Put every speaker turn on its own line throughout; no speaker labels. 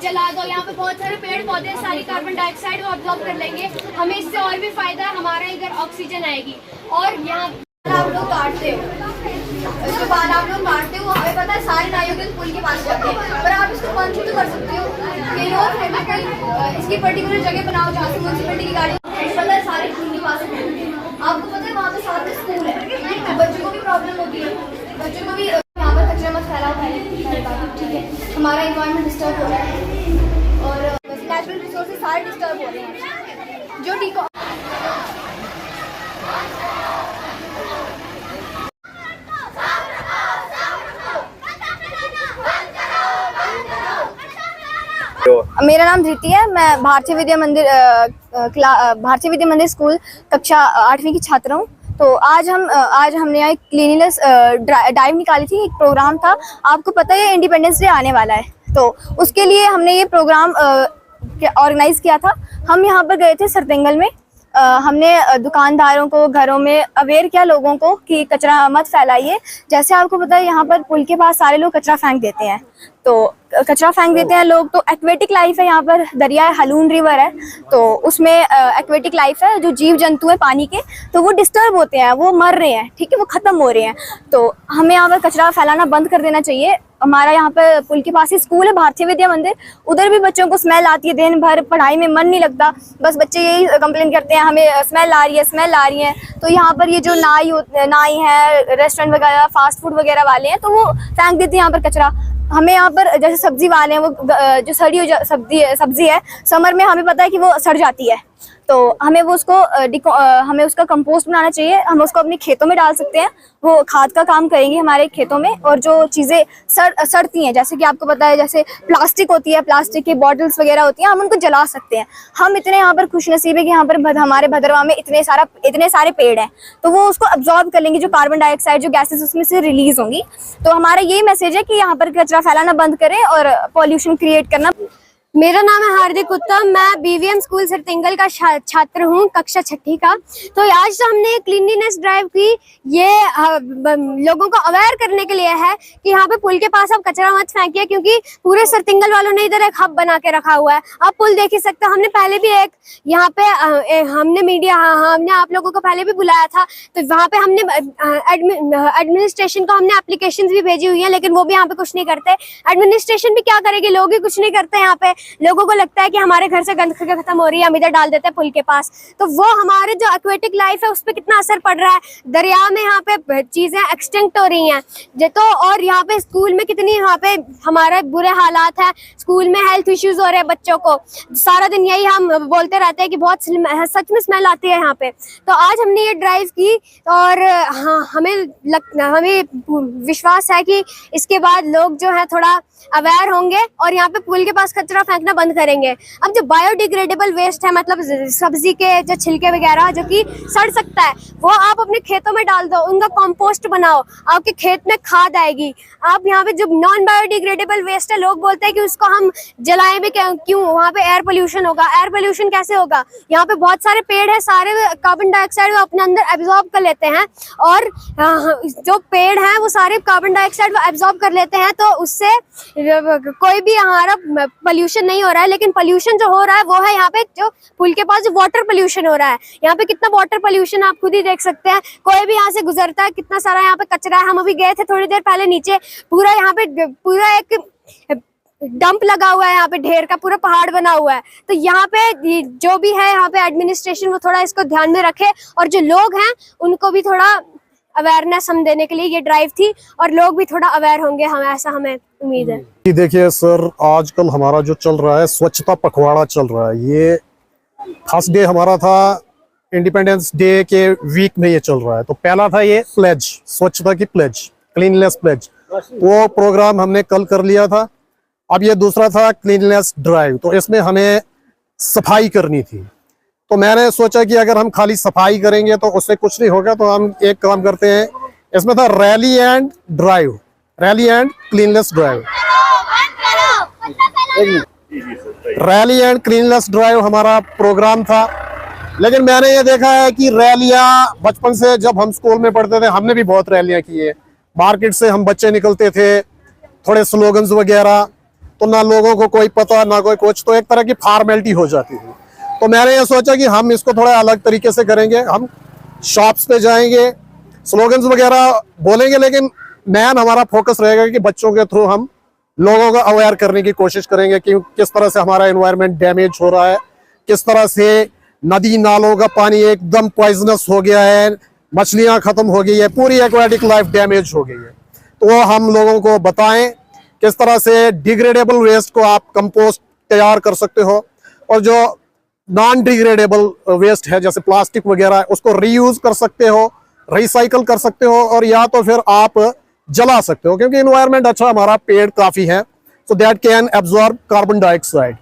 जला दो। यहाँ पे बहुत सारे पेड़ पौधे, सारी कार्बन डाइऑक्साइड वो अब्जॉर्ब कर लेंगे, हमें इससे और भी फायदा है, हमारे इधर ऑक्सीजन आएगी। और यहाँ आप लोग काटते हो, जो बाल आप लोग काटते हो, हमें पता है सारे नालियों के पुल के पास जाते हैं, पर आप इसको बंद तो कर सकते हो। ये रोड है ना, कहीं इसकी पर्टिकुलर जगह बनाओ जहाँ से म्यूनसिपलिटी की गाड़ी, पता है सारे पुल के पास है। आपको पता है वहाँ पे साथ में स्कूल है, बच्चों को भी प्रॉब्लम होती है, बच्चों को भी यहाँ पर कचरा मत फैलाओ पहले, ठीक है। हमारा इन्वायरमेंट डिस्टर्ब हो रहा है और नेचुरल रिसोर्सेज सारे डिस्टर्ब हो रहे हैं, जो ठीक मेरा नाम धृति है। मैं भारतीय विद्या मंदिर स्कूल कक्षा 8वीं की छात्र हूँ। तो आज हमने यहाँ एक क्लीनिनेस ड्राइव निकाली थी, एक प्रोग्राम था। आपको पता है इंडिपेंडेंस डे आने वाला है, तो उसके लिए हमने ये प्रोग्राम ऑर्गेनाइज किया था। हम यहाँ पर गए थे सरतेंगल में। हमने दुकानदारों को, घरों में अवेयर किया लोगों को कि कचरा मत फैलाइए। जैसे आपको पता है यहाँ पर पुल के पास सारे लोग कचरा फेंक देते हैं, तो कचरा फेंक देते हैं लोग। तो एक्वेटिक लाइफ है यहाँ पर, दरिया है, हलून रिवर है, तो उसमें एक्वेटिक लाइफ है, जो जीव जंतु है पानी के, तो वो डिस्टर्ब होते हैं, वो मर रहे हैं, ठीक है, वो खत्म हो रहे हैं। तो हमें यहाँ पर कचरा फैलाना बंद कर देना चाहिए। हमारा यहाँ पर पुल के पास ही स्कूल है, भारतीय विद्या मंदिर, उधर भी बच्चों को स्मेल आती है, दिन भर पढ़ाई में मन नहीं लगता, बस बच्चे यही कंप्लेन करते हैं हमें स्मेल आ रही है, स्मेल आ रही है। तो यहाँ पर ये जो नाई है, रेस्टोरेंट वगैरह, फास्ट फूड वगैरह वाले हैं, तो वो फेंक देते हैं यहाँ पर कचरा। हमें यहाँ पर जैसे सब्जी वाले हैं, वो जो सड़ी हुई सब्जी है, समर में हमें पता है कि वो सड़ जाती है, तो हमें वो हमें उसका कंपोस्ट बनाना चाहिए। हम उसको अपने खेतों में डाल सकते हैं, वो खाद का काम करेंगे हमारे खेतों में। और जो चीज़ें सड़ती हैं, जैसे कि आपको पता है, जैसे प्लास्टिक होती है, प्लास्टिक की बॉटल्स वगैरह होती हैं, हम उनको जला सकते हैं। हम इतने यहाँ पर खुशनसीब है कि यहाँ पर हमारे भद्रवाह में इतने सारे पेड़ हैं, तो वो उसको अब्जॉर्ब कर लेंगे, जो कार्बन डाइऑक्साइड, जो गैसेस उसमें से रिलीज होंगी। तो हमारा यही मैसेज है कि यहाँ पर कचरा फैलाना बंद करें और पॉल्यूशन क्रिएट करना। मेरा नाम है हार्दिक उत्तम, मैं बीवीएम स्कूल सरतेंगल का छात्र हूँ, कक्षा 6ठी का। तो आज तो हमने क्लीनलीनेस ड्राइव की, ये लोगों को अवेयर करने के लिए है कि यहाँ पे पुल के पास आप कचरा मत फेंकिए, क्योंकि पूरे सरतेंगल वालों ने इधर एक हब बना के रखा हुआ है। आप पुल देख ही सकते हो। हमने पहले भी एक यहाँ पे हमने आप लोगों को पहले भी बुलाया था, तो वहाँ पे हमने एडमिनिस्ट्रेशन को हमने एप्लीकेशन भी भेजी हुई है, लेकिन वो भी यहाँ पे कुछ नहीं करते। एडमिनिस्ट्रेशन भी क्या करेगी, लोग ही कुछ नहीं करते। यहाँ पे लोगों को लगता है कि हमारे घर से गंदगी खत्म हो रही है, हम इधर डाल देते हैं पुल के पास, तो वो हमारे जो एक्वेटिक लाइफ है उस पर कितना असर पड़ रहा है। दरिया में यहाँ पे चीजें एक्सटिंक्ट हो रही हैं, तो और यहाँ पे स्कूल में कितनी यहाँ पे हमारे बुरे हालात है, स्कूल में हेल्थ इश्यूज हो रहे हैं बच्चों को। सारा दिन यही हम बोलते रहते हैं कि बहुत सच में स्मेल आती है यहाँ पे। तो आज हमने ये ड्राइव की और हाँ, हमें विश्वास है कि इसके बाद लोग जो है थोड़ा अवेयर होंगे और यहाँ पे पुल के पास कचरा फेंकना बंद करेंगे। अब जो बायोडिग्रेडेबल वेस्ट है, मतलब सब्जी के जो छिलके वगैरह जो कि सड़ सकता है, वो आप अपने खेतों में डाल दो, उनका कंपोस्ट बनाओ, आपके खेत में खाद आएगी। आप यहाँ पे जो नॉन बायोडिग्रेडेबल वेस्ट है, लोग बोलते हैं कि उसको हम जलाएं भी क्यों, वहाँ पे एयर पोल्यूशन होगा। एयर पोल्यूशन कैसे होगा? यहाँ पे बहुत सारे पेड़ है, सारे कार्बन डाइऑक्साइड वो अपने अंदर एब्जॉर्ब कर लेते हैं, और जो पेड़ हैं वो सारे कार्बन डाइऑक्साइड वो एब्जॉर्ब कर लेते हैं, तो उससे कोई भी हमारा पोल्यूशन नहीं हो रहा है। लेकिन पोल्यूशन जो हो रहा है वो है यहाँ पे जो पुल के पास जो वाटर पोल्यूशन हो रहा है। यहाँ पे कितना वाटर पोल्यूशन आप खुद ही देख सकते हैं, कोई भी यहाँ से गुजरता है, कितना सारा यहाँ पे कचरा है। हम अभी गए थे थोड़ी देर पहले नीचे, पूरा यहाँ पे पूरा एक डंप लगा हुआ है, यहाँ पे ढेर का पूरा पहाड़ बना हुआ है। तो यहाँ पे जो भी है यहाँ पे एडमिनिस्ट्रेशन वो थोड़ा इसको ध्यान में रखे, और जो लोग हैं उनको भी थोड़ा अवेयरनेस हम देने के लिए ये ड्राइव थी, और लोग भी थोड़ा अवेयर होंगे, ऐसा हमें उम्मीद है।
देखिए सर, आजकल हमारा जो चल रहा है स्वच्छता पखवाड़ा चल रहा है। ये फर्स्ट डे हमारा था इंडिपेंडेंस डे के वीक में ये चल रहा है। तो पहला था ये प्लेज, स्वच्छता की प्लेज, क्लीननेस प्लेज, वो प्रोग्राम हमने कल कर लिया था। अब ये दूसरा था क्लीननेस ड्राइव, तो इसमें हमें सफाई करनी थी। तो मैंने सोचा कि अगर हम खाली सफाई करेंगे तो उससे कुछ नहीं होगा, तो हम एक काम करते हैं। इसमें था rally and drive, rally and cleanness drive. Rally and cleanness drive हमारा प्रोग्राम था। लेकिन मैंने ये देखा है कि रैलियां, बचपन से जब हम स्कूल में पढ़ते थे हमने भी बहुत रैलियां की है। मार्केट से हम बच्चे निकलते थे, थोड़े स्लोगन्स वगैरह, तो ना लोगों को कोई पता ना कोई कुछ, तो एक तरह की फॉर्मेलिटी हो जाती है। तो मैंने ये सोचा कि हम इसको थोड़ा अलग तरीके से करेंगे, हम शॉप्स पे जाएंगे, स्लोगन्स वगैरह बोलेंगे, लेकिन मेन हमारा फोकस रहेगा कि बच्चों के थ्रू हम लोगों को अवेयर करने की कोशिश करेंगे कि किस तरह से हमारा एनवायरनमेंट डैमेज हो रहा है, किस तरह से नदी नालों का पानी एकदम पॉइजनस हो गया है, मछलियां खत्म हो गई है, पूरी एक्वाटिक लाइफ डैमेज हो गई है। तो वो हम लोगों को बताएं किस तरह से डिग्रेडेबल वेस्ट को आप कंपोस्ट तैयार कर सकते हो, और जो नॉन डिग्रेडेबल वेस्ट है जैसे प्लास्टिक वगैरह उसको रीयूज कर सकते हो, रिसाइकल कर सकते हो, और या तो फिर आप जला सकते हो, क्योंकि एनवायरनमेंट अच्छा हमारा पेड़ काफी है, so that can absorb carbon dioxide.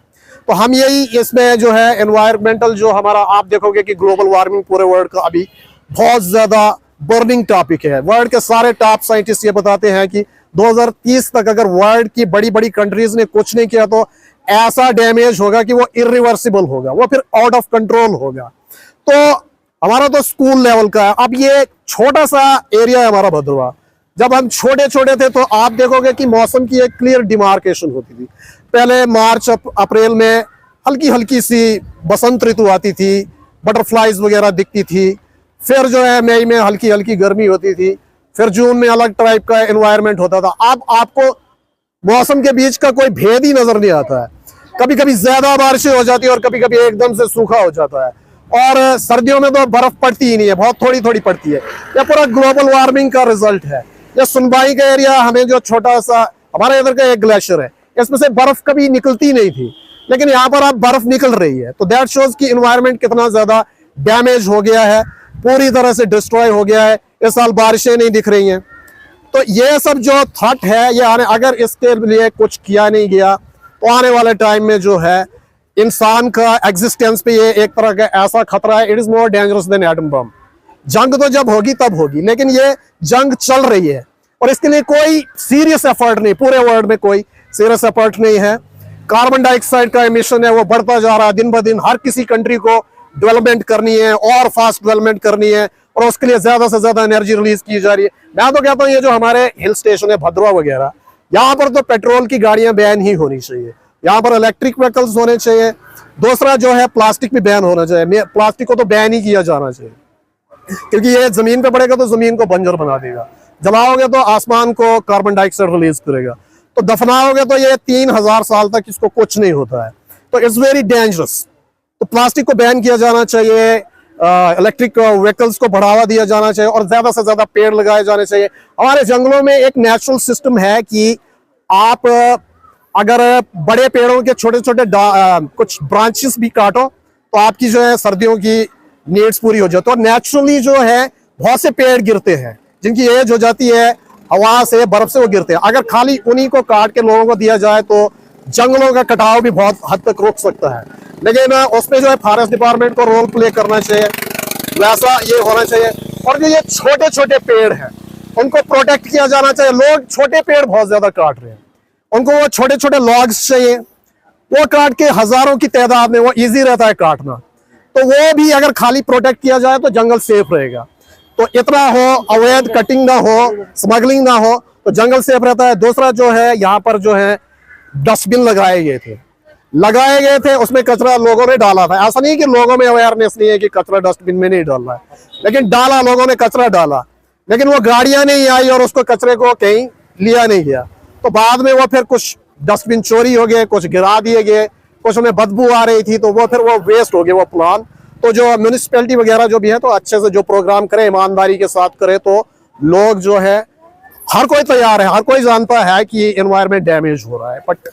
तो हम यही इसमें जो है एनवायरमेंटल जो हमारा, आप देखोगे कि ग्लोबल वार्मिंग पूरे वर्ल्ड का अभी बहुत ज्यादा बर्निंग टॉपिक है। वर्ल्ड के सारे टॉप साइंटिस्ट ये बताते हैं कि 2030 तक अगर वर्ल्ड की बड़ी बड़ी कंट्रीज ने कुछ नहीं किया तो ऐसा डैमेज होगा कि वो इरिवर्सिबल होगा, वो फिर आउट ऑफ कंट्रोल होगा। तो हमारा तो स्कूल लेवल का है। अब ये छोटा सा एरिया है हमारा भद्रवा, जब हम छोटे छोटे थे तो आप देखोगे कि मौसम की एक क्लियर डिमार्केशन होती थी। पहले मार्च अप्रैल में हल्की हल्की सी बसंत ऋतु आती थी, बटरफ्लाईज वगैरह दिखती थी, फिर जो है मई में हल्की हल्की गर्मी होती थी, फिर जून में अलग टाइप का एनवायरनमेंट होता था। अब आपको मौसम के बीच का कोई भेद ही नजर नहीं आता है। कभी कभी ज्यादा बारिशें हो जाती है और कभी कभी एकदम से सूखा हो जाता है, और सर्दियों में तो बर्फ पड़ती ही नहीं है, बहुत थोड़ी थोड़ी पड़ती है। यह पूरा ग्लोबल वार्मिंग का रिजल्ट है। यह सुनबाई का एरिया, हमें जो छोटा सा हमारे इधर का एक ग्लेशियर है, इसमें से बर्फ कभी निकलती नहीं थी, लेकिन यहाँ पर अब बर्फ निकल रही है। तो दैट शोज कि एनवायरनमेंट कितना ज्यादा डैमेज हो गया है, पूरी तरह से डिस्ट्रॉय हो गया है। इस साल बारिशें नहीं दिख रही हैं। तो ये सब जो थॉट है, ये अगर इसके लिए कुछ किया नहीं गया तो आने वाले टाइम में जो है इंसान का एग्जिस्टेंस पे ये एक तरह का ऐसा खतरा है, it is more dangerous than atom bomb. जंग तो जब होगी तब होगी, लेकिन ये जंग चल रही है और इसके लिए कोई सीरियस एफर्ट नहीं, पूरे वर्ल्ड में कोई सीरियस एफर्ट नहीं है। कार्बन डाइऑक्साइड का एमिशन है वो बढ़ता जा रहा है दिन ब दिन। हर किसी कंट्री को डेवलपमेंट करनी है और फास्ट डेवलपमेंट करनी है, और उसके लिए ज्यादा से ज्यादा एनर्जी रिलीज की जा रही है। मैं तो कहता हूँ ये जो हमारे हिल स्टेशन है भद्रवा वगैरह, यहाँ पर तो पेट्रोल की गाड़ियां बैन ही होनी चाहिए, यहाँ पर इलेक्ट्रिक व्हीकल्स होने चाहिए। दूसरा जो है प्लास्टिक भी बैन होना चाहिए, प्लास्टिक को तो बैन ही किया जाना चाहिए, क्योंकि ये जमीन पे पड़ेगा तो जमीन को बंजर बना देगा, जलाओगे तो आसमान को कार्बन डाइऑक्साइड रिलीज करेगा, तो दफनाओगे तो ये 3000 साल तक इसको कुछ नहीं होता है। तो इट्स वेरी डेंजरस। तो प्लास्टिक को बैन किया जाना चाहिए, इलेक्ट्रिक व्हीकल्स को बढ़ावा दिया जाना चाहिए, और ज्यादा से ज्यादा पेड़ लगाए जाने चाहिए। हमारे जंगलों में एक नेचुरल सिस्टम है कि आप अगर बड़े पेड़ों के छोटे छोटे कुछ ब्रांचेस भी काटो तो आपकी जो है सर्दियों की नीड्स पूरी हो जाती है। तो नेचुरली जो है बहुत से पेड़ गिरते हैं जिनकी एज हो जाती है, हवा से बर्फ से वो गिरते हैं। अगर खाली उन्हीं को काट के लोगों को दिया जाए तो जंगलों का कटाव भी बहुत हद तक रोक सकता है, लेकिन उसमें जो है फॉरेस्ट डिपार्टमेंट को रोल प्ले करना चाहिए, वैसा ये होना चाहिए। और जो ये छोटे छोटे पेड़ हैं उनको प्रोटेक्ट किया जाना चाहिए। लोग छोटे पेड़ बहुत ज्यादा काट रहे हैं, उनको वो छोटे छोटे लॉग्स चाहिए, वो काट के हजारों की तादाद में, वो इजी रहता है काटना, तो वो भी अगर खाली प्रोटेक्ट किया जाए तो जंगल सेफ रहेगा। तो इतना हो, अवैध कटिंग ना हो, स्मगलिंग ना हो, तो जंगल सेफ रहता है। दूसरा जो है यहाँ पर जो है डस्टबिन लगाए गए थे, उसमें कचरा लोगों ने डाला था। ऐसा नहीं कि लोगों में अवेयरनेस नहीं है कि कचरा डस्टबिन में नहीं डालना है, लेकिन डाला, लोगों ने कचरा डाला, लेकिन वो गाड़ियां नहीं आई और उसको कचरे को कहीं लिया नहीं गया। तो बाद में वो फिर कुछ डस्टबिन चोरी हो गए, कुछ गिरा दिए गए, कुछ में बदबू आ रही थी, तो वो फिर वो वेस्ट हो गए वो प्लान। तो जो म्यूनिसिपैलिटी वगैरह जो भी है तो अच्छे से जो प्रोग्राम करे, ईमानदारी के साथ करे, तो लोग जो है हर कोई तैयार है, हर कोई जानता है कि एनवायरनमेंट डैमेज हो रहा है, बट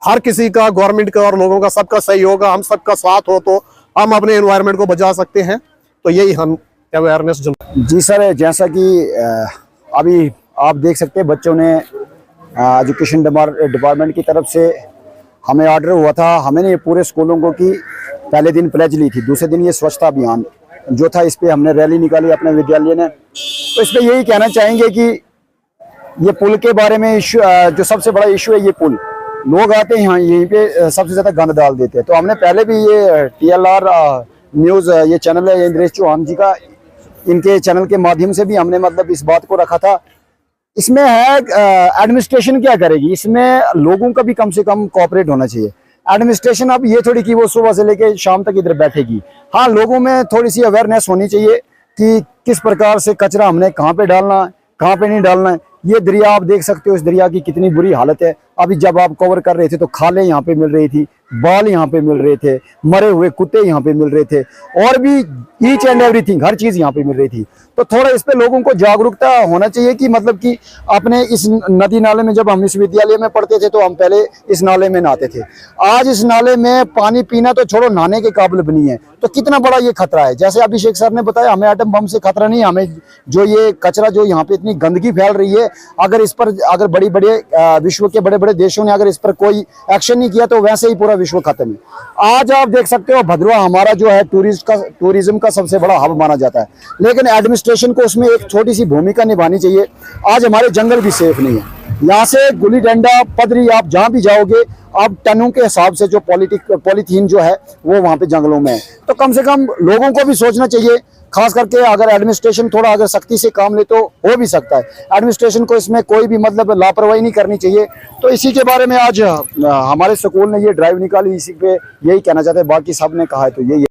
हर किसी का, गवर्नमेंट का और लोगों का, सबका सहयोग, हम सबका साथ हो तो हम अपने एनवायरनमेंट को बचा सकते हैं। तो यही हम अवेयरनेस।
जी सर, जैसा कि अभी आप देख सकते हैं बच्चों ने एजुकेशन डिपार्टमेंट की तरफ से हमें ऑर्डर हुआ था, हमने ये पूरे स्कूलों को की पहले दिन प्लेज ली थी, दूसरे दिन ये स्वच्छता अभियान जो था इस पे हमने रैली निकाली अपने विद्यालय ने। तो इस पे यही कहना चाहेंगे कि ये पुल के बारे में इशू, जो सबसे बड़ा इशू है ये पुल, लोग आते हैं यहाँ यहीं पे सबसे ज्यादा गंद डाल देते हैं। तो हमने पहले भी ये TLR न्यूज ये चैनल है इंद्रेश चौहान जी का, इनके चैनल के माध्यम से भी हमने मतलब इस बात को रखा था। इसमें है एडमिनिस्ट्रेशन क्या करेगी, इसमें लोगों का भी कम से कम कोऑपरेट होना चाहिए। एडमिनिस्ट्रेशन अब ये थोड़ी कि वो सुबह से लेके शाम तक इधर बैठेगी। हाँ, लोगों में थोड़ी सी अवेयरनेस होनी चाहिए कि किस प्रकार से कचरा हमने कहाँ पे डालना है, कहाँ पे नहीं डालना है। ये दरिया आप देख सकते हो, इस दरिया की कितनी बुरी हालत है। अभी जब आप कवर कर रहे थे तो खालें यहाँ पे मिल रही थी, बाल यहाँ पे मिल रहे थे, मरे हुए कुत्ते यहाँ पे मिल रहे थे, और भी ईच एंड एवरीथिंग, हर चीज यहाँ पे मिल रही थी। तो थोड़ा इस पे लोगों को जागरूकता होना चाहिए कि मतलब कि अपने इस नदी नाले में, जब हम इस विद्यालय में पढ़ते थे तो हम पहले इस नाले में नहाते थे। आज इस नाले में पानी पीना तो छोड़ो, नहाने के काबिल बनी है। तो कितना बड़ा ये खतरा है। जैसे अभिषेक सर ने बताया, हमें एटम बम से खतरा नहीं, हमें जो ये कचरा, जो यहाँ पे इतनी गंदगी फैल रही है, अगर इस पर बड़ी बड़े विश्व के बड़े बड़े देशों ने अगर इस पर कोई एक्शन नहीं किया तो वैसे ही पूरा विश्व खत्म है। आज आप देख सकते हो भद्रवा हमारा जो है टूरिज्म का सबसे बड़ा हब माना जाता है, लेकिन एडमिनिस्ट्रेशन को उसमें एक छोटी सी भूमिका निभानी चाहिए। आज हमारे जंगल भी सेफ नहीं है। यहाँ से गुली डंडा, पदरी, आप जहाँ भी जाओगे आप टनों के हिसाब से जो पॉलीथीन जो है वो वहाँ पे जंगलों में है। तो कम से कम लोगों को भी सोचना चाहिए, खास करके अगर एडमिनिस्ट्रेशन थोड़ा अगर सख्ती से काम ले तो हो भी सकता है। एडमिनिस्ट्रेशन को इसमें कोई भी मतलब लापरवाही नहीं करनी चाहिए। तो इसी के बारे में आज हमारे स्कूल ने ये ड्राइव निकाली, इसी पे यही कहना चाहते हैं। बाकी सब ने कहा है तो यही है।